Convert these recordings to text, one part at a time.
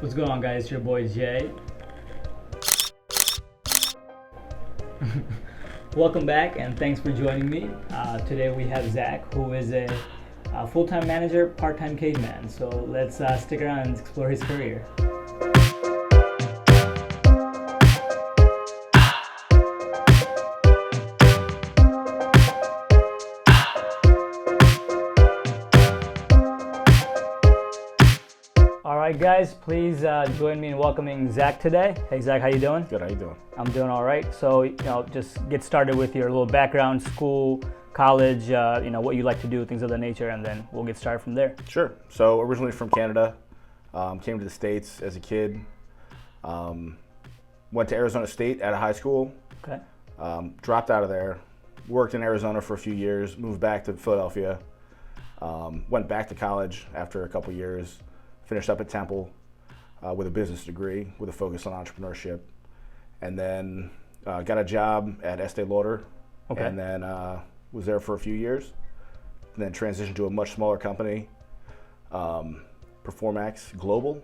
What's going on, guys? It's your boy Jay. Welcome back and thanks for joining me. Today we have Zach, who is a full-time manager, part-time caveman. So let's stick around and explore his career. All right, guys, please join me in welcoming Zach today. Hey, Zach, how you doing? Good, how you doing? I'm doing all right. So, just get started with your little background, school, college, what you like to do, things of that nature, and then we'll get started from there. Sure. So originally from Canada, came to the States as a kid. Went to Arizona State out of high school. Okay. Dropped out of there. Worked in Arizona for a few years. Moved back to Philadelphia. Went back to college after a couple years. Finished up at Temple with a business degree with a focus on entrepreneurship. And then got a job at Estee Lauder. Okay. And then was there for a few years. And then transitioned to a much smaller company, Performax Global.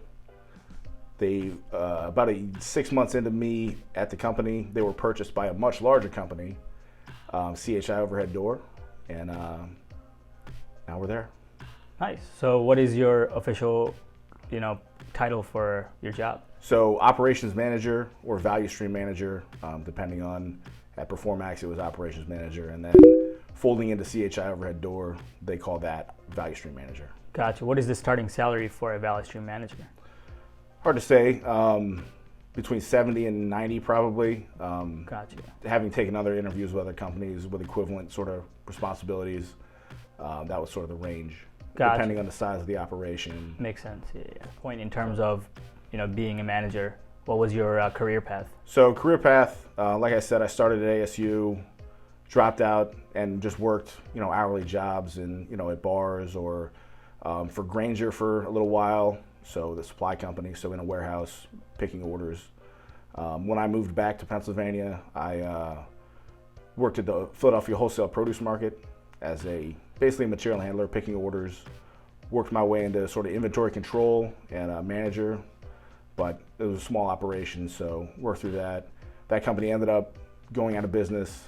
They about 6 months into me at the company, they were purchased by a much larger company, CHI Overhead Door, and now we're there. Nice. So what is your official, title for your job? So operations manager or value stream manager, depending on, at Performax it was operations manager, and then folding into CHI Overhead Door, they call that value stream manager. Gotcha. What is the starting salary for a value stream manager? Hard to say, between 70 and 90 probably. Gotcha. Having taken other interviews with other companies with equivalent sort of responsibilities, that was sort of the range. Gotcha. Depending on the size of the operation. Makes sense. Yeah. Point in terms of, being a manager, what was your career path? So career path, like I said, I started at ASU, dropped out and just worked, hourly jobs in, at bars or for Grainger for a little while. So the supply company, so in a warehouse, picking orders. When I moved back to Pennsylvania, I worked at the Philadelphia wholesale produce market as basically a material handler, picking orders. Worked my way into sort of inventory control and a manager, but it was a small operation, so worked through that. That company ended up going out of business.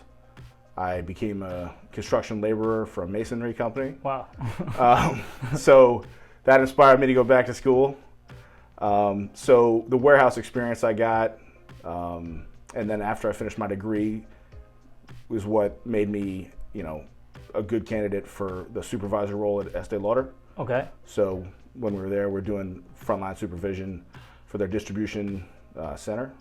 I became a construction laborer for a masonry company. Wow. So that inspired me to go back to school. So the warehouse experience I got, and then after I finished my degree, was what made me, a good candidate for the supervisor role at Estee Lauder. Okay. So when we were there, we're doing frontline supervision for their distribution center.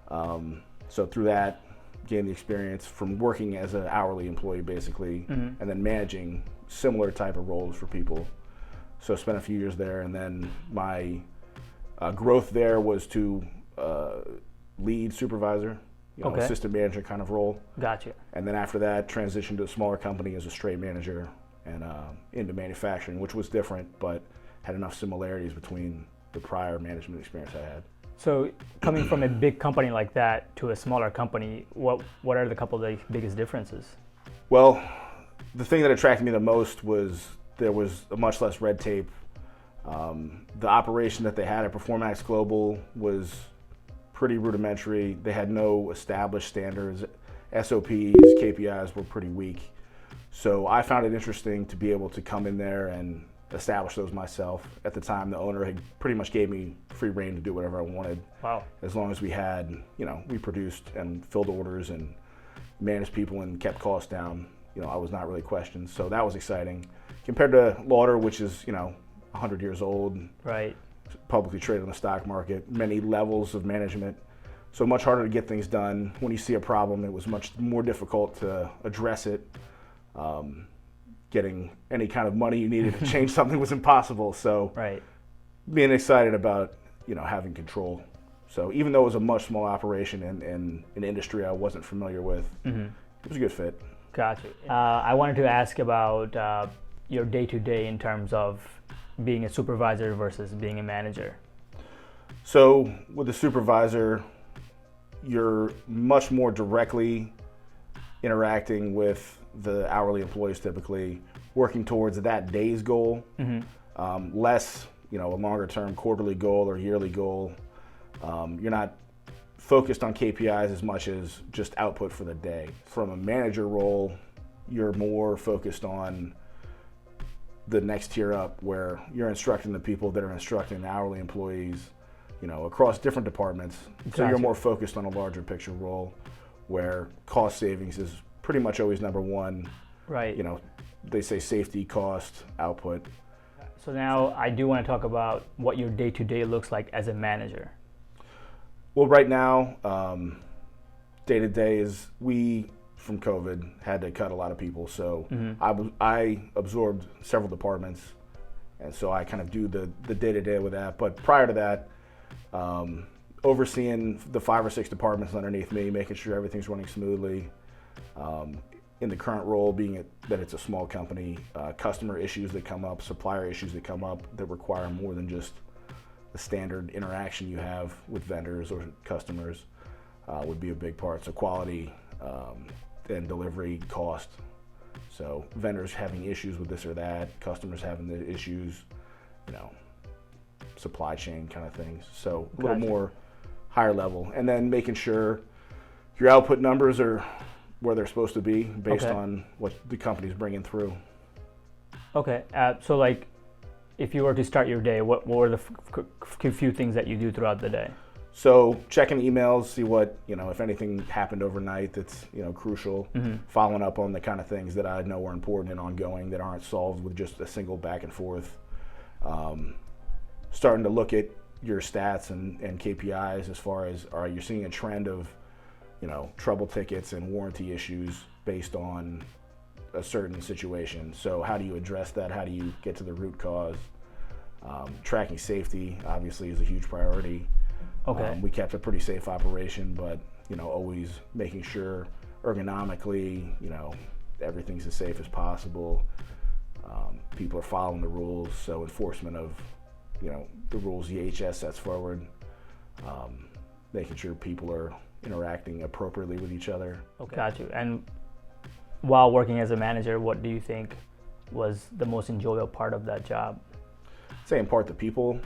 So through that, gained the experience from working as an hourly employee basically, and then managing similar type of roles for people. So spent a few years there, and then my growth there was to lead supervisor, okay. assistant manager kind of role. Gotcha. And then after that, transitioned to a smaller company as a straight manager and into manufacturing, which was different, but had enough similarities between the prior management experience I had. So coming from a big company like that to a smaller company, what are the couple of the biggest differences? Well, the thing that attracted me the most was there was much less red tape. The operation that they had at Performax Global was pretty rudimentary. They had no established standards. SOPs, KPIs were pretty weak. So I found it interesting to be able to come in there and establish those myself. At the time, the owner had pretty much gave me free rein to do whatever I wanted. Wow. As long as we had, we produced and filled orders and managed people and kept costs down, I was not really questioned. So that was exciting. Compared to Lauder, which is, 100 years old. Right. Publicly traded on the stock market, many levels of management. So much harder to get things done. When you see a problem, it was much more difficult to address it. Getting any kind of money you needed to change something was impossible. So right. Being excited about, having control. So even though it was a much smaller operation and an industry I wasn't familiar with, it was a good fit. Gotcha. I wanted to ask about your day-to-day in terms of being a supervisor versus being a manager. So with a supervisor, you're much more directly interacting with the hourly employees, typically working towards that day's goal, less a longer term quarterly goal or yearly goal. You're not focused on KPIs as much as just output for the day. From a manager role, you're more focused on the next tier up, where you're instructing the people that are instructing the hourly employees, across different departments. So you're more focused on a larger picture role, where cost savings is pretty much always number one. Right. They say safety, cost, output. So now I do want to talk about what your day-to-day looks like as a manager. Well, right now, day-to-day is we, from COVID, had to cut a lot of people. So I absorbed several departments, and so I kind of do the day-to-day with that. But prior to that, overseeing the 5 or 6 departments underneath me, making sure everything's running smoothly. In the current role, being that it's a small company, customer issues that come up, supplier issues that come up that require more than just the standard interaction you have with vendors or customers would be a big part. So quality and delivery, cost. So vendors having issues with this or that, customers having the issues, supply chain kind of things. So a little more higher level. And then making sure your output numbers are where they're supposed to be based on what the company's bringing through. Okay. So like, if you were to start your day, what were the few things that you do throughout the day? So checking emails, see what, if anything happened overnight that's, crucial, following up on the kind of things that I know are important and ongoing that aren't solved with just a single back and forth. Starting to look at your stats and KPIs as far as, all right, you're seeing a trend of, trouble tickets and warranty issues based on a certain situation. So how do you address that? How do you get to the root cause? Tracking safety obviously is a huge priority. We kept a pretty safe operation, but always making sure ergonomically, everything's as safe as possible. People are following the rules, so enforcement of, the rules the HS sets forward. Making sure people are interacting appropriately with each other. Got you. And while working as a manager, what do you think was the most enjoyable part of that job? I'd say in part the people.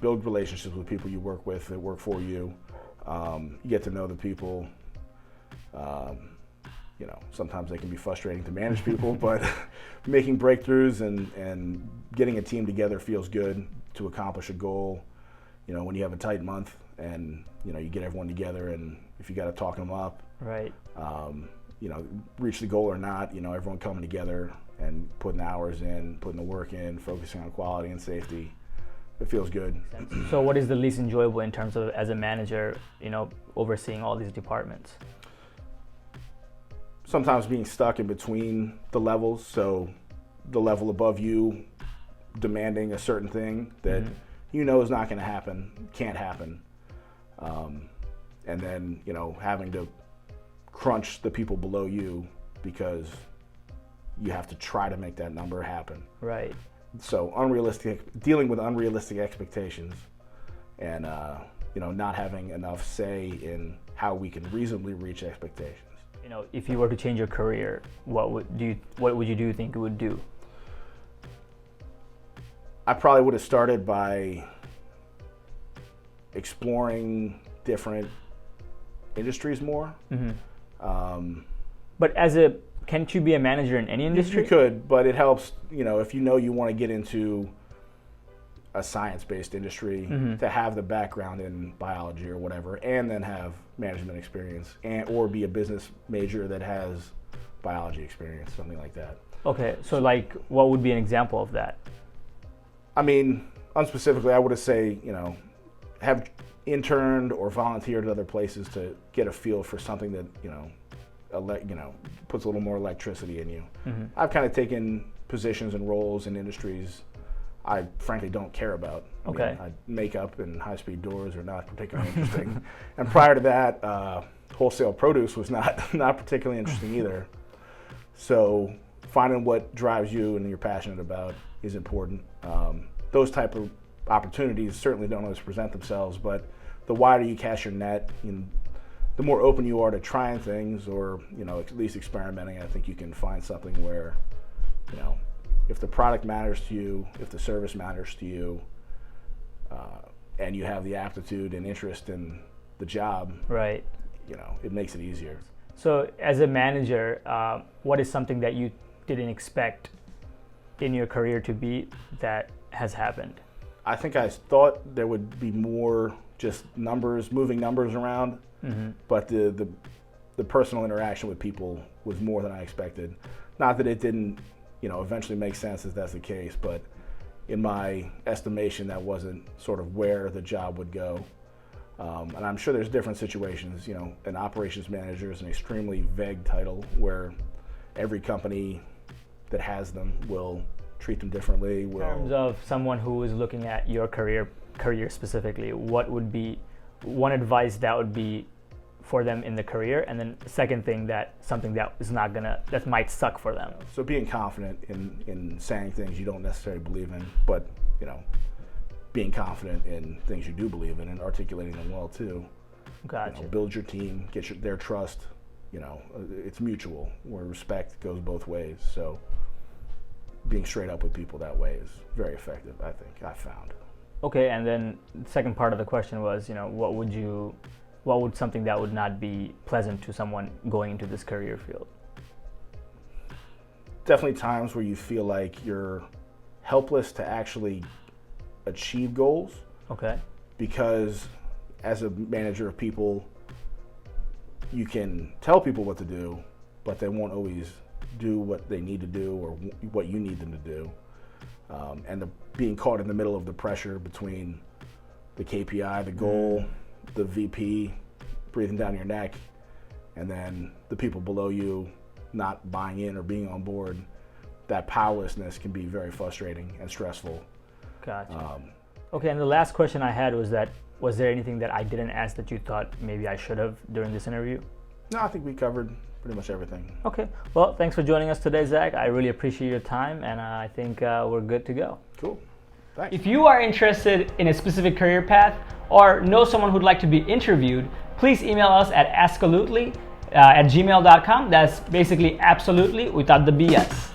Build relationships with people you work with that work for you. You get to know the people. Sometimes they can be frustrating to manage people, but making breakthroughs and getting a team together feels good to accomplish a goal. When you have a tight month and you get everyone together, and if you got to talk them up, right? Reach the goal or not, everyone coming together and putting hours in, putting the work in, focusing on quality and safety. It feels good. So what is the least enjoyable in terms of, as a manager, overseeing all these departments? Sometimes being stuck in between the levels. So the level above you demanding a certain thing that is not going to happen, can't happen. And then, having to crunch the people below you because you have to try to make that number happen. Right. So dealing with unrealistic expectations and, not having enough say in how we can reasonably reach expectations. If you were to change your career, what would you think it would do? I probably would have started by exploring different industries more. But can't you be a manager in any industry? You could, but it helps, if you want to get into a science-based industry, to have the background in biology or whatever, and then have management experience, or be a business major that has biology experience, something like that. Okay, so like, what would be an example of that? I mean, unspecifically, I would say, have interned or volunteered at other places to get a feel for something that, puts a little more electricity in you. I've kind of taken positions and roles in industries I frankly don't care about. Makeup and high-speed doors are not particularly interesting. And prior to that, wholesale produce was not particularly interesting either. So finding what drives you and you're passionate about is important. Those type of opportunities certainly don't always present themselves, but the wider you cast your net, the more open you are to trying things or at least experimenting, I think you can find something where if the product matters to you, if the service matters to you, and you have the aptitude and interest in the job, right, it makes it easier. So as a manager, what is something that you didn't expect in your career to be that has happened? I think I thought there would be more just numbers, moving numbers around, but the personal interaction with people was more than I expected. Not that it didn't, eventually make sense if that's the case, but in my estimation, that wasn't sort of where the job would go. And I'm sure there's different situations. An operations manager is an extremely vague title where every company that has them will treat them differently. In terms of someone who is looking at your career specifically, what would be one advice that would be for them in the career, and then the second thing, something that might suck for them? So being confident in saying things you don't necessarily believe in, but being confident in things you do believe in and articulating them well too. Gotcha. Build your team, get their trust. It's mutual, where respect goes both ways. So being straight up with people that way is very effective, I think, I've found. Okay, and then the second part of the question was, what would something that would not be pleasant to someone going into this career field? Definitely times where you feel like you're helpless to actually achieve goals. Okay. Because as a manager of people, you can tell people what to do, but they won't always do what they need to do or what you need them to do. And being caught in the middle of the pressure between the KPI, the goal, the VP breathing down your neck, and then the people below you not buying in or being on board, that powerlessness can be very frustrating and stressful. Gotcha. Okay, and the last question I had was there anything that I didn't ask that you thought maybe I should have during this interview? No, I think we covered pretty much everything. Okay, well, thanks for joining us today, Zach. I really appreciate your time, and I think we're good to go. Cool. Thanks. If you are interested in a specific career path or know someone who'd like to be interviewed, please email us at askalutely@gmail.com. That's basically absolutely without the BS.